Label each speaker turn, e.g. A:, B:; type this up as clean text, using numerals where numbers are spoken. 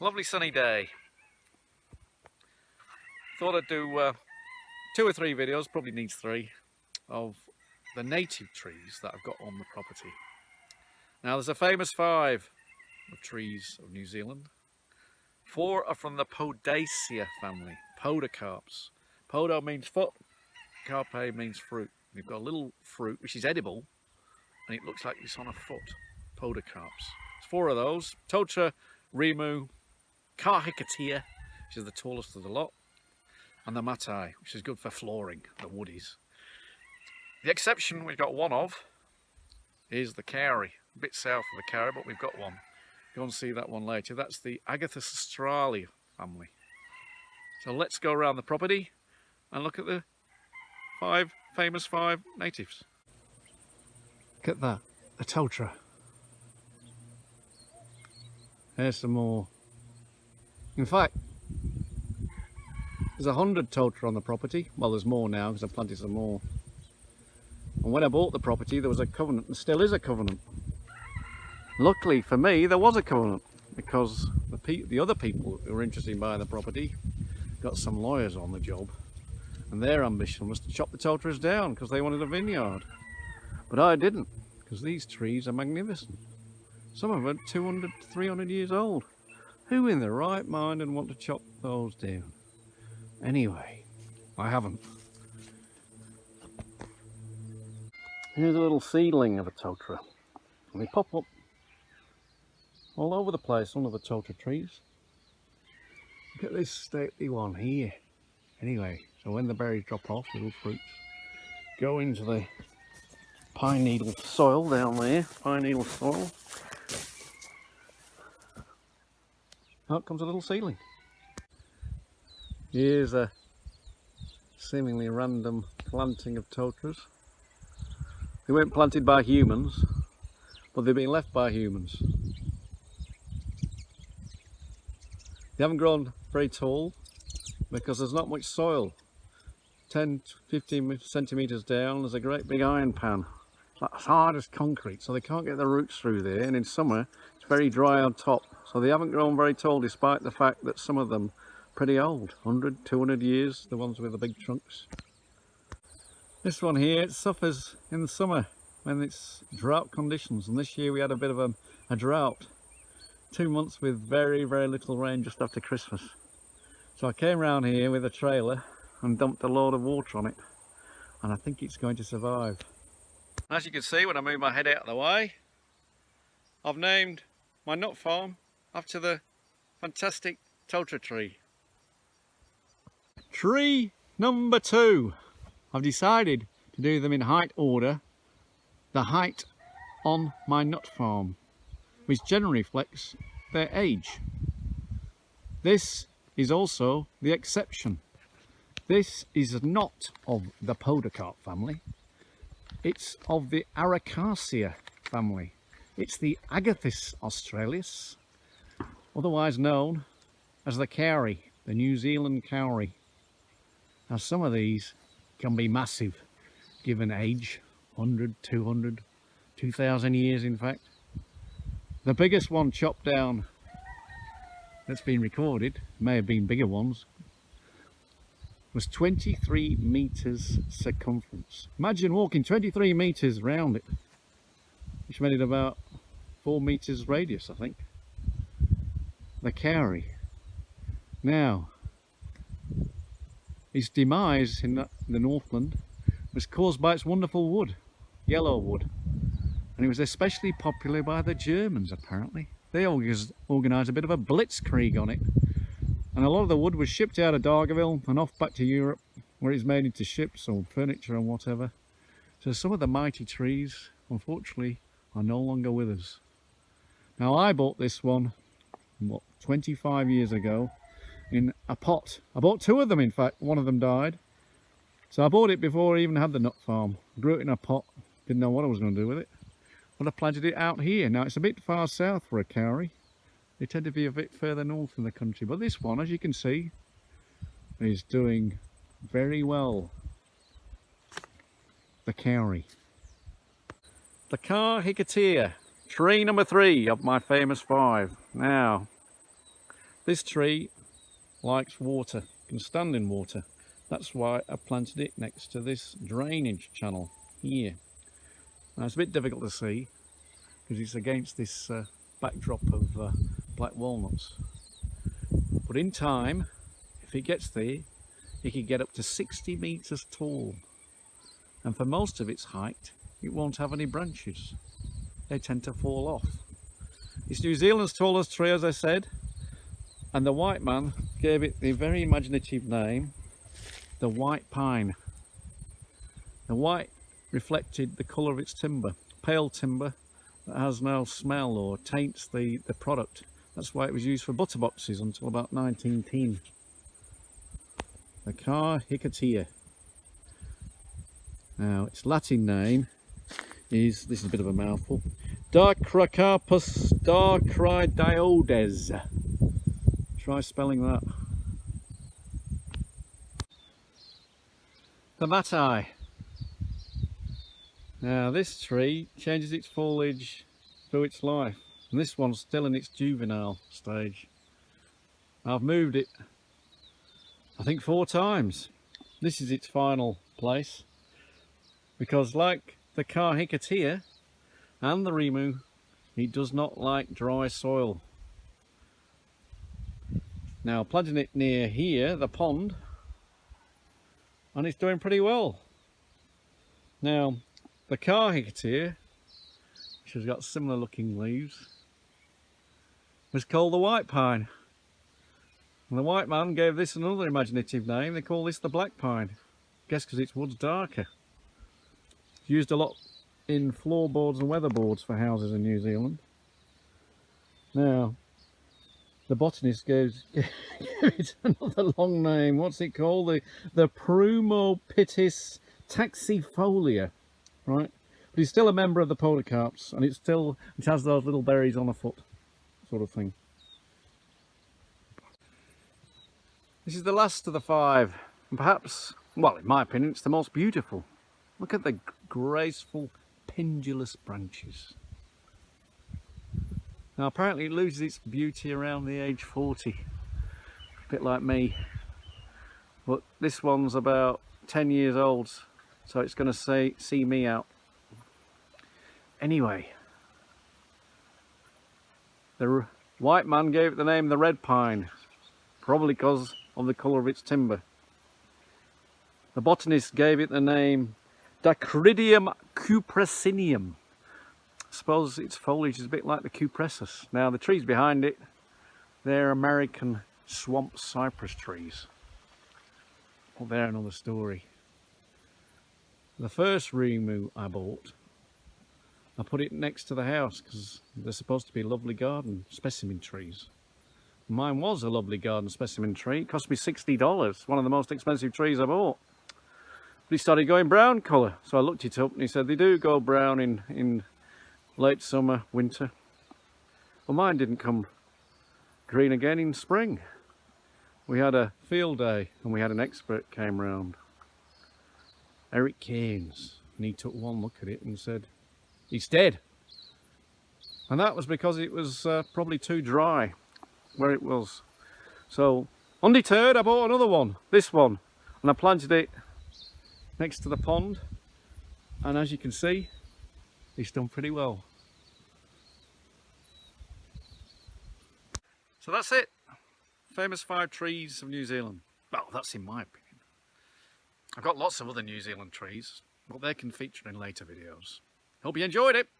A: Lovely sunny day. Thought I'd do 2 or 3 videos, probably needs 3, of the native trees that I've got on the property. Now there's a famous 5 of trees of New Zealand. 4 are from the Podaceae family, podocarps. Podo means foot, carpe means fruit. We've got a little fruit which is edible and it looks like it's on a foot, podocarps. There's 4 of those. Totara, Rimu, Kahikatea, which is the tallest of the lot, and the Matai, which is good for flooring, the woodies. The exception we've got one of is the Kauri, a bit south of the Kauri, but we've got one. Go and see that one later. That's the Agathis family. So let's go around the property and look at the famous 5 natives. Look at that, the Totara. There's some more. In fact, there's 100 Totara on the property. Well, there's more now because I've planted some more. And when I bought the property, there was a covenant, and still is a covenant. Luckily for me, there was a covenant because the other people who were interested in buying the property got some lawyers on the job, and their ambition was to chop the Totaras down because they wanted a vineyard. But I didn't, because these trees are magnificent. Some of them are 200, 300 years old. Who in their right mind would want to chop those down? Anyway, I haven't. Here's a little seedling of a Totara. And they pop up all over the place, one of the Totara trees. Look at this stately one here. Anyway, so when the berries drop off, little fruits go into the pine needle soil down there, pine needle soil. Out comes a little seedling. Here's a seemingly random planting of Totaras. They weren't planted by humans, but they've been left by humans. They haven't grown very tall because there's not much soil. 10 to 15 centimetres down, there's a great big iron pan. It's as hard as concrete, so they can't get their roots through there, and in summer it's very dry on top. So they haven't grown very tall, despite the fact that some of them are pretty old, 100, 200 years, the ones with the big trunks. This one here, it suffers in the summer when it's drought conditions, and this year we had a bit of a drought. 2 months with very, very little rain just after Christmas. So I came round here with a trailer and dumped a load of water on it, and I think it's going to survive. As you can see when I move my head out of the way, I've named my nut farm after the fantastic Totara tree. Tree number 2. I've decided to do them in height order, the height on my nut farm, which generally reflects their age. This is also the exception. This is not of the podocarp family. It's of the Kauri family. It's the Agathis australis, otherwise known as the Kauri, the New Zealand Kauri. Now some of these can be massive, given age, 100, 200, 2,000 years in fact. The biggest one chopped down that's been recorded, may have been bigger ones, was 23 metres circumference. Imagine walking 23 metres round it, which made it about 4 metres radius, I think. The Kauri. Now, its demise in the Northland was caused by its wonderful wood, yellow wood, and it was especially popular by the Germans apparently. They organised a bit of a blitzkrieg on it, and a lot of the wood was shipped out of Dargaville and off back to Europe, where it's made into ships or furniture and whatever. So some of the mighty trees, unfortunately, are no longer with us. Now I bought this one, 25 years ago, in a pot. I bought 2 of them in fact, one of them died. So I bought it before I even had the nut farm. Grew it in a pot, didn't know what I was going to do with it. But I planted it out here. Now it's a bit far south for a Kauri. They tend to be a bit further north in the country. But this one, as you can see, is doing very well. The Kauri. The Kahikatea, tree number 3 of my famous 5. Now, This tree likes water, can stand in water. That's why I planted it next to this drainage channel here. Now it's a bit difficult to see because it's against this backdrop of black walnuts. But in time, if it gets there, it can get up to 60 metres tall. And for most of its height, it won't have any branches. They tend to fall off. It's New Zealand's tallest tree, as I said, and the white man gave it the very imaginative name, the white pine. The white reflected the colour of its timber, pale timber that has no smell or taints the product. That's why it was used for butter boxes until about 1910. The Kahikatea. Now its Latin name is, this is a bit of a mouthful, Dicracarpus dacrydiodes. Try spelling that. The Matai. Now this tree changes its foliage through its life, and this one's still in its juvenile stage. I've moved it, I think 4 times. This is its final place, because like the Kahikatea and the Rimu, it does not like dry soil. Now planting it near here, the pond, and it's doing pretty well. Now the Kahikatea, which has got similar looking leaves, was called the white pine. And the white man gave this another imaginative name. They call this the black pine. Guess because its wood's darker. It's used a lot in floorboards and weatherboards for houses in New Zealand. Now, the botanist gave it another long name. What's it called? The Prumopitis taxifolia, right? But it's still a member of the podocarps, and it has those little berries on a foot, sort of thing. This is the last of the 5, and perhaps, well, in my opinion, it's the most beautiful. Look at the graceful, pendulous branches. Now, apparently it loses its beauty around the age 40, a bit like me. But this one's about 10 years old, so it's going to see me out. Anyway, the white man gave it the name the red pine, probably because of the colour of its timber. The botanist gave it the name Dacrydium cupressinium. I suppose its foliage is a bit like the cupressus. Now the trees behind it, they're American swamp cypress trees. Well, they're another story. The first Rimu I bought, I put it next to the house because they're supposed to be lovely garden specimen trees. Mine was a lovely garden specimen tree. It cost me $60, one of the most expensive trees I bought. But he started going brown colour, so I looked it up and he said they do go brown in late summer, winter. Well, mine didn't come green again in spring. We had a field day and we had an expert came round, Eric Keynes, and he took one look at it and said, "He's dead." And that was because it was probably too dry where it was. So undeterred, I bought another one, this one, and I planted it next to the pond, and as you can see, it's done pretty well. So that's it. Famous 5 trees of New Zealand. Well, that's in my opinion. I've got lots of other New Zealand trees, but they can feature in later videos. Hope you enjoyed it.